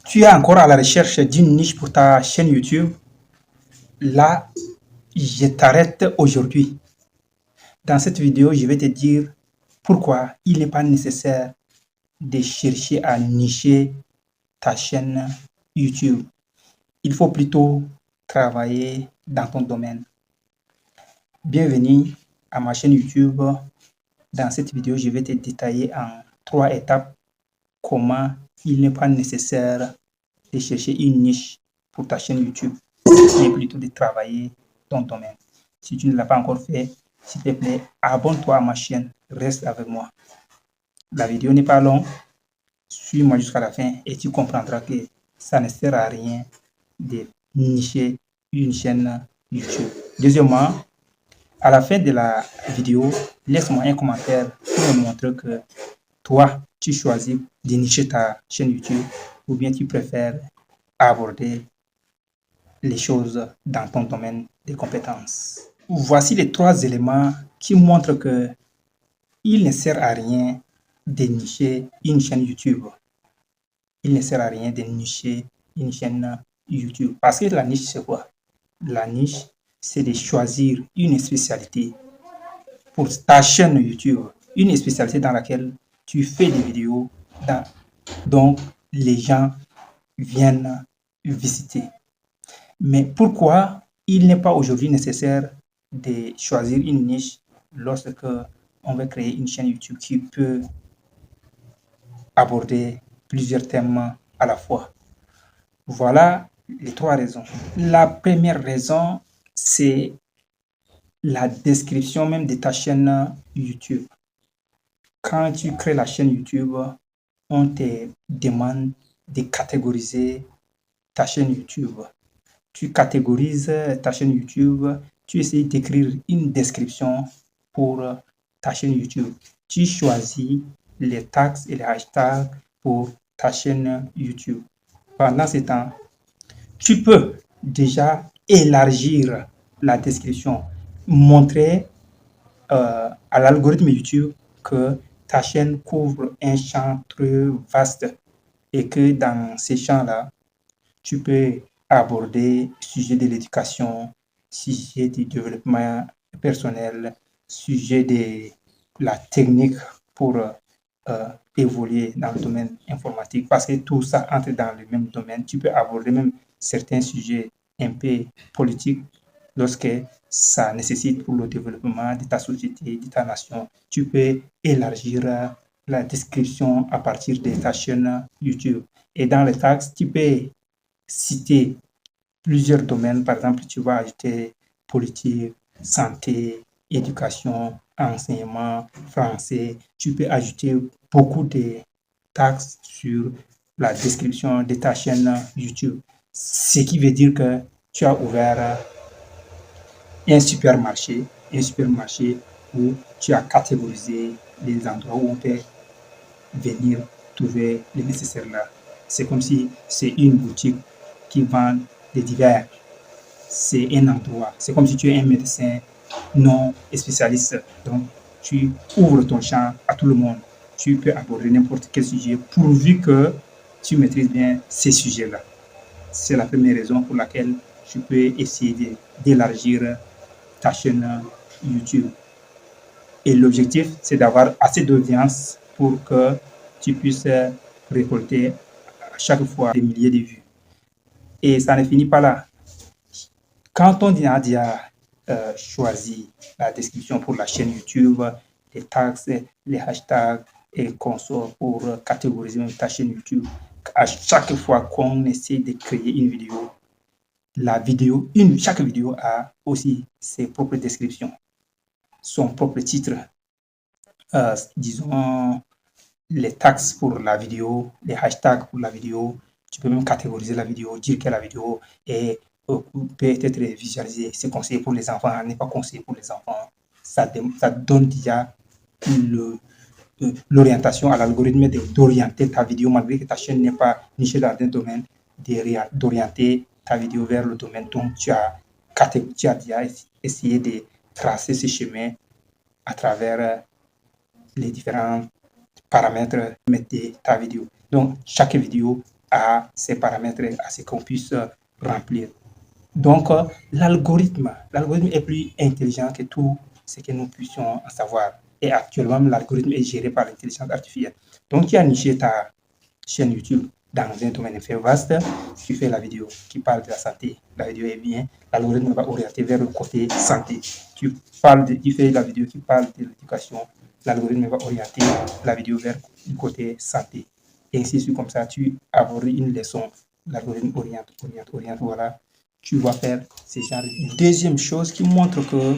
Tu es encore à la recherche d'une niche pour ta chaîne YouTube. Là, je t'arrête aujourd'hui. Dans cette vidéo, je vais te dire pourquoi il n'est pas nécessaire de chercher à nicher ta chaîne YouTube. Il faut plutôt travailler dans ton domaine. Bienvenue à ma chaîne YouTube. Dans cette vidéo, je vais te détailler en 3 étapes comment il n'est pas nécessaire de chercher une niche pour ta chaîne YouTube, mais plutôt de travailler ton domaine. Si tu ne l'as pas encore fait, s'il te plaît, abonne-toi à ma chaîne, reste avec moi. La vidéo n'est pas longue, suis-moi jusqu'à la fin et tu comprendras que ça ne sert à rien de nicher une chaîne YouTube. Deuxièmement, à la fin de la vidéo, laisse-moi un commentaire pour me montrer que toi, tu choisis de nicher ta chaîne YouTube ou bien tu préfères aborder les choses dans ton domaine de compétences. Voici les 3 éléments qui montrent que il ne sert à rien de nicher une chaîne YouTube. Il ne sert à rien de nicher une chaîne YouTube. Parce que la niche, c'est quoi? La niche, c'est de choisir une spécialité pour ta chaîne YouTube. Une spécialité dans laquelle tu fais des vidéos donc les gens viennent visiter. Mais pourquoi il n'est pas aujourd'hui nécessaire de choisir une niche lorsque on veut créer une chaîne YouTube qui peut aborder plusieurs thèmes à la fois? Voilà les 3 raisons. La première raison, c'est la description même de ta chaîne YouTube. Quand tu crées la chaîne YouTube, on te demande de catégoriser ta chaîne YouTube. Tu catégorises ta chaîne YouTube, tu essaies d'écrire une description pour ta chaîne YouTube. Tu choisis les tags et les hashtags pour ta chaîne YouTube. Pendant ce temps, tu peux déjà élargir la description, montrer à l'algorithme YouTube que ta chaîne couvre un champ très vaste et que dans ces champs-là, tu peux aborder sujet de l'éducation, sujet du développement personnel, sujet de la technique pour évoluer dans le domaine informatique, parce que tout ça entre dans le même domaine. Tu peux aborder même certains sujets un peu politiques lorsque ça nécessite pour le développement de ta société, de ta nation. Tu peux élargir la description à partir de ta chaîne YouTube. Et dans les tags, tu peux citer plusieurs domaines. Par exemple, tu vas ajouter politique, santé, éducation, enseignement, français. Tu peux ajouter beaucoup de taxes sur la description de ta chaîne YouTube. Ce qui veut dire que tu as ouvert un supermarché où tu as catégorisé les endroits où on peut venir trouver le nécessaire là. C'est comme si c'est une boutique qui vend des divers. C'est un endroit. C'est comme si tu es un médecin non spécialiste. Donc, tu ouvres ton champ à tout le monde. Tu peux aborder n'importe quel sujet pourvu que tu maîtrises bien ces sujets-là. C'est la première raison pour laquelle tu peux essayer d'élargir ta chaîne YouTube. Et l'objectif, c'est d'avoir assez d'audience pour que tu puisses récolter à chaque fois des milliers de vues. Et ça ne finit pas là. Quand on a déjà choisi la description pour la chaîne YouTube, les tags, les hashtags et consorts pour catégoriser même ta chaîne YouTube, à chaque fois qu'on essaie de créer une vidéo, chaque vidéo a aussi ses propres descriptions, son propre titre, disons les tags pour la vidéo, les hashtags pour la vidéo. Tu peux même catégoriser la vidéo, dire que la vidéo est peut être visualisée. C'est conseillé pour les enfants, n'est pas conseillé pour les enfants. Ça donne déjà l'orientation à l'algorithme d'orienter ta vidéo, malgré que ta chaîne n'est pas nichée dans un domaine, d'orienter ta vidéo vers le domaine dont tu as déjà essayé de tracer ce chemin à travers les différents paramètres de ta vidéo. Donc, chaque vidéo à ces paramètres, à ce qu'on puisse remplir. Donc, l'algorithme est plus intelligent que tout ce que nous puissions en savoir. Et actuellement, l'algorithme est géré par l'intelligence artificielle. Donc, tu as niché ta chaîne YouTube dans un domaine très vaste. Tu fais la vidéo qui parle de la santé. La vidéo est bien. L'algorithme va orienter vers le côté santé. Tu fais la vidéo qui parle de l'éducation. L'algorithme va orienter la vidéo vers le côté santé. Et ainsi de suite, comme ça, tu abordes une leçon. L'algorithme oriente. Voilà. Tu vas faire ce genre. Deuxième chose qui montre que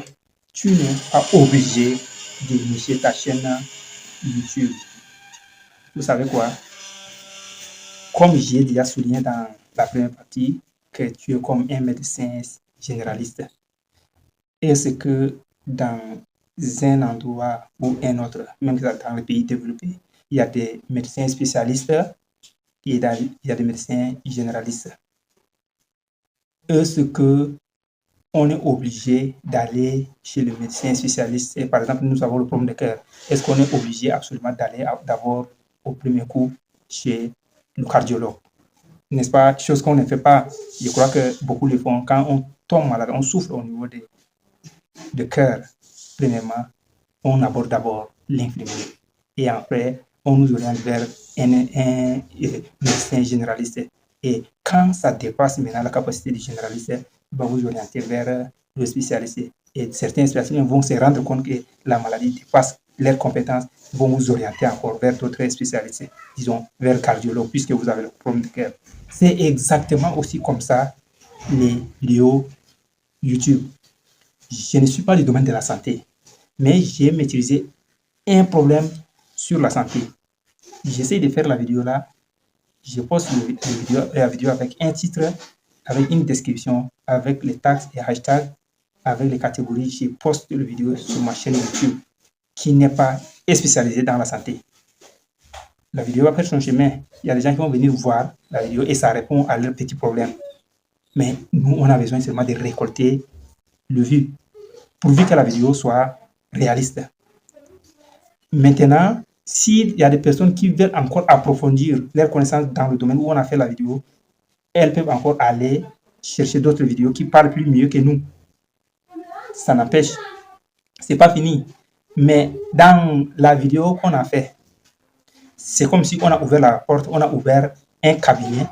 tu n'es pas obligé d'initier ta chaîne YouTube. Vous savez quoi? Comme j'ai déjà souligné dans la première partie, que tu es comme un médecin généraliste. Est-ce que dans un endroit ou un autre, même dans les pays développés, il y a des médecins spécialistes et il y a des médecins généralistes? Est-ce que on est obligé d'aller chez le médecin spécialiste? Et par exemple, nous avons le problème de cœur. Est-ce qu'on est obligé absolument d'aller d'abord au premier coup chez le cardiologue? N'est-ce pas? Chose qu'on ne fait pas. Je crois que beaucoup le font. Quand on tombe malade, on souffre au niveau de cœur. Premièrement, on aborde d'abord l'infirmier. Et après, on nous oriente vers un médecin généraliste. Et quand ça dépasse maintenant la capacité du généraliste, il va vous orienter vers le spécialiste. Et certains spécialistes vont se rendre compte que la maladie dépasse leurs compétences, vont vous orienter encore vers d'autres spécialistes, disons vers le cardiologue, puisque vous avez le problème de cœur. C'est exactement aussi comme ça les vidéos YouTube. Je ne suis pas du domaine de la santé, mais j'ai maîtrisé un problème sur la santé. J'essaie de faire la vidéo là, je poste la vidéo avec un titre, avec une description, avec les tags et hashtags, avec les catégories. Je poste la vidéo sur ma chaîne YouTube qui n'est pas spécialisée dans la santé. La vidéo va faire son chemin. Il y a des gens qui vont venir voir la vidéo et ça répond à leurs petits problèmes. Mais nous, on a besoin seulement de récolter le vue, pourvu que la vidéo soit réaliste. Maintenant, s'il y a des personnes qui veulent encore approfondir leurs connaissances dans le domaine où on a fait la vidéo, elles peuvent encore aller chercher d'autres vidéos qui parlent plus mieux que nous. Ça n'empêche, c'est pas fini. Mais dans la vidéo qu'on a fait, c'est comme si on a ouvert la porte, on a ouvert un cabinet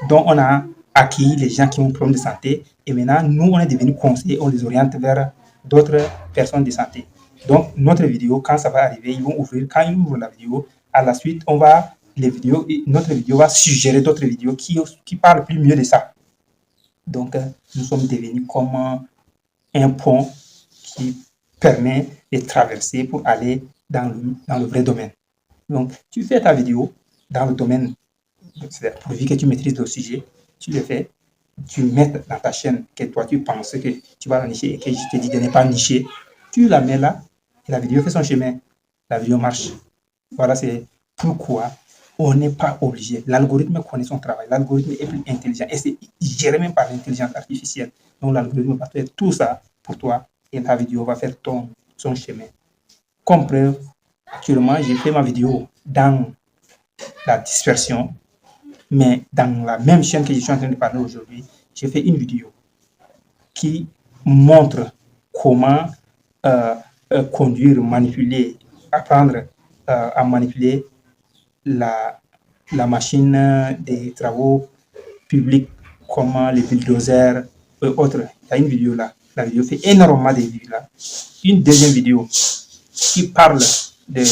dont on a accueilli les gens qui ont un problème de santé. Et maintenant, nous, on est devenus conseillers, on les oriente vers d'autres personnes de santé. Donc, notre vidéo, quand ça va arriver, ils vont ouvrir. Quand ils ouvrent la vidéo, à la suite, notre vidéo va suggérer d'autres vidéos qui parlent plus mieux de ça. Donc, nous sommes devenus comme un pont qui permet de traverser pour aller dans le vrai domaine. Donc, tu fais ta vidéo dans le domaine, pourvu que tu maîtrises le sujet, tu le fais, tu mets dans ta chaîne que toi tu penses que tu vas la nicher et que je te dis de ne pas nicher, tu la mets là et la vidéo fait son chemin, la vidéo marche. Voilà, c'est pourquoi on n'est pas obligé. L'algorithme connaît son travail, l'algorithme est plus intelligent et c'est géré même par l'intelligence artificielle. Donc, l'algorithme va faire tout ça pour toi et la vidéo va faire son chemin. Comme preuve, actuellement, j'ai fait ma vidéo dans la dispersion, mais dans la même chaîne que je suis en train de parler aujourd'hui, j'ai fait une vidéo qui montre comment conduire, manipuler, apprendre à manipuler la machine des travaux publics, comme les bulldozers et autres. Il y a une vidéo là. La vidéo fait énormément de vues là. Une deuxième vidéo qui parle de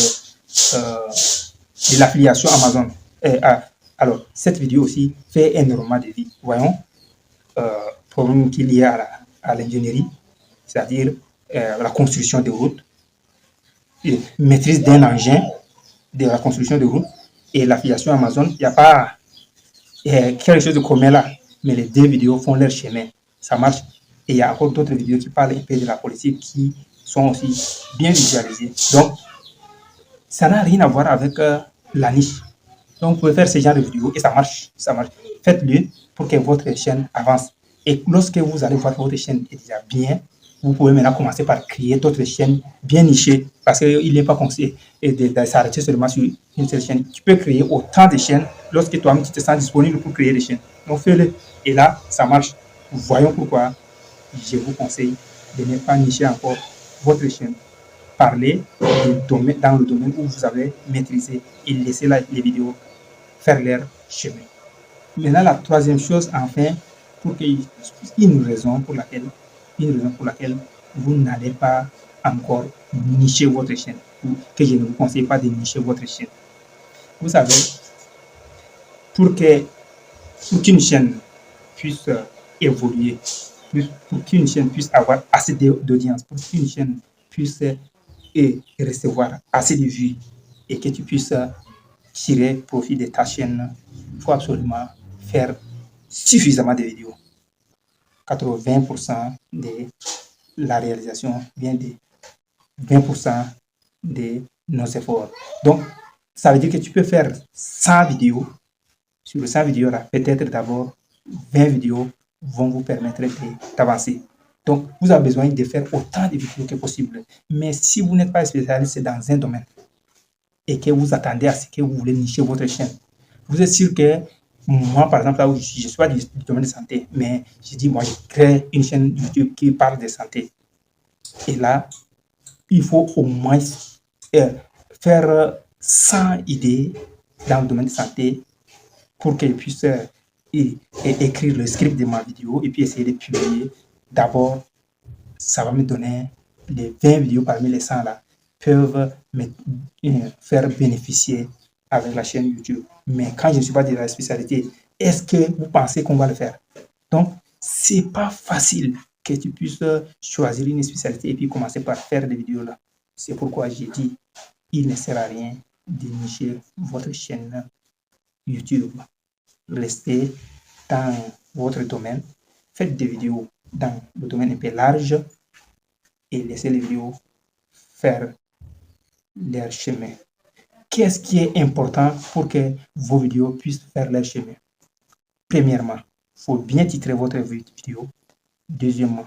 l'affiliation Amazon. Alors, cette vidéo aussi fait énormément de vues. Voyons, problème qu'il y a à l'ingénierie, c'est-à-dire la construction de routes, maîtrise d'un engin de la construction de routes et l'affiliation Amazon. Il n'y a pas quelque chose de commun là, mais les deux vidéos font leur chemin. Ça marche. Et il y a encore d'autres vidéos qui parlent un peu de la politique qui sont aussi bien visualisées. Donc, ça n'a rien à voir avec la niche. Donc, vous pouvez faire ce genre de vidéos et ça marche. Ça marche. Faites-le pour que votre chaîne avance. Et lorsque vous allez voir que votre chaîne est déjà bien, vous pouvez maintenant commencer par créer d'autres chaînes bien nichées parce qu'il n'est pas conseillé de s'arrêter seulement sur une seule chaîne. Tu peux créer autant de chaînes lorsque toi-même tu te sens disponible pour créer des chaînes. Donc fais-le. Et là, ça marche. Voyons pourquoi je vous conseille de ne pas nicher encore votre chaîne. Parlez dans le domaine où vous avez maîtrisé et laissez les vidéos faire leur chemin. Maintenant, la troisième chose, enfin, pour que une raison pour laquelle vous n'allez pas encore nicher votre chaîne, ou que je ne vous conseille pas de nicher votre chaîne. Vous savez, pour qu'une chaîne puisse évoluer, pour qu'une chaîne puisse avoir assez d'audience, pour qu'une chaîne puisse recevoir assez de vues et que tu puisses tirer profit de ta chaîne, il faut absolument faire suffisamment de vidéos. 80% de la réalisation vient de 20% de nos efforts. Donc, ça veut dire que tu peux faire 100 vidéos. Sur les 100 vidéos, là, peut-être d'abord 20 vidéos vont vous permettre d'avancer. Donc, vous avez besoin de faire autant de vidéos que possible. Mais si vous n'êtes pas spécialiste dans un domaine et que vous attendez à ce que vous voulez nicher votre chaîne, vous êtes sûr que moi, par exemple, là où je suis pas du domaine de santé, mais je dis, moi, je crée une chaîne YouTube qui parle de santé. Et là, il faut au moins faire 100 idées dans le domaine de santé pour qu'elle puisse écrire le script de ma vidéo et puis essayer de publier. D'abord, ça va me donner les 20 vidéos parmi les 100 là peuvent me faire bénéficier avec la chaîne YouTube. Mais quand je ne suis pas de la spécialité, est-ce que vous pensez qu'on va le faire? Donc, c'est pas facile que tu puisses choisir une spécialité et puis commencer par faire des vidéos là. C'est pourquoi j'ai dit, il ne sert à rien de nicher votre chaîne YouTube. Restez dans votre domaine, faites des vidéos dans le domaine un peu large et laissez les vidéos faire leur chemin. Qu'est-ce qui est important pour que vos vidéos puissent faire leur chemin? Premièrement, il faut bien titrer votre vidéo. Deuxièmement,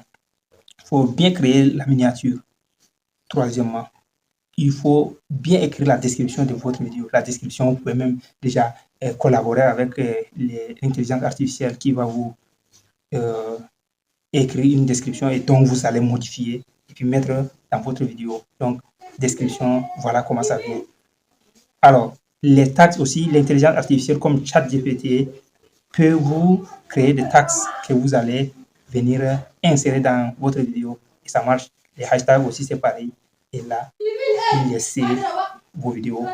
il faut bien créer la miniature. Troisièmement, il faut bien écrire la description de votre vidéo. La description, vous pouvez même déjà collaborer avec l'intelligence artificielle qui va vous écrire une description et donc vous allez modifier et puis mettre dans votre vidéo. Donc, description, voilà comment ça vient. Alors, les tags aussi, l'intelligence artificielle comme ChatGPT peut vous créer des tags que vous allez venir insérer dans votre vidéo. Et ça marche. Les hashtags aussi, c'est pareil. Et là, laissez vos vidéos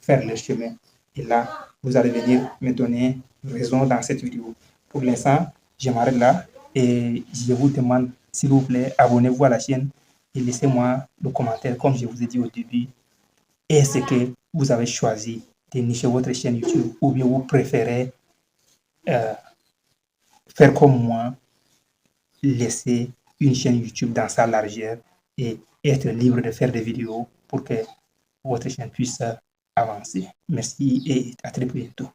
faire leur chemin. Et là, vous allez venir me donner raison dans cette vidéo. Pour l'instant, je m'arrête là et je vous demande, s'il vous plaît, abonnez-vous à la chaîne et laissez-moi le commentaire, comme je vous ai dit au début. Est-ce que vous avez choisi de nicher votre chaîne YouTube ou bien vous préférez faire comme moi, laisser une chaîne YouTube dans sa largeur et être libre de faire des vidéos pour que votre chaîne puisse avancer. Merci et à très bientôt.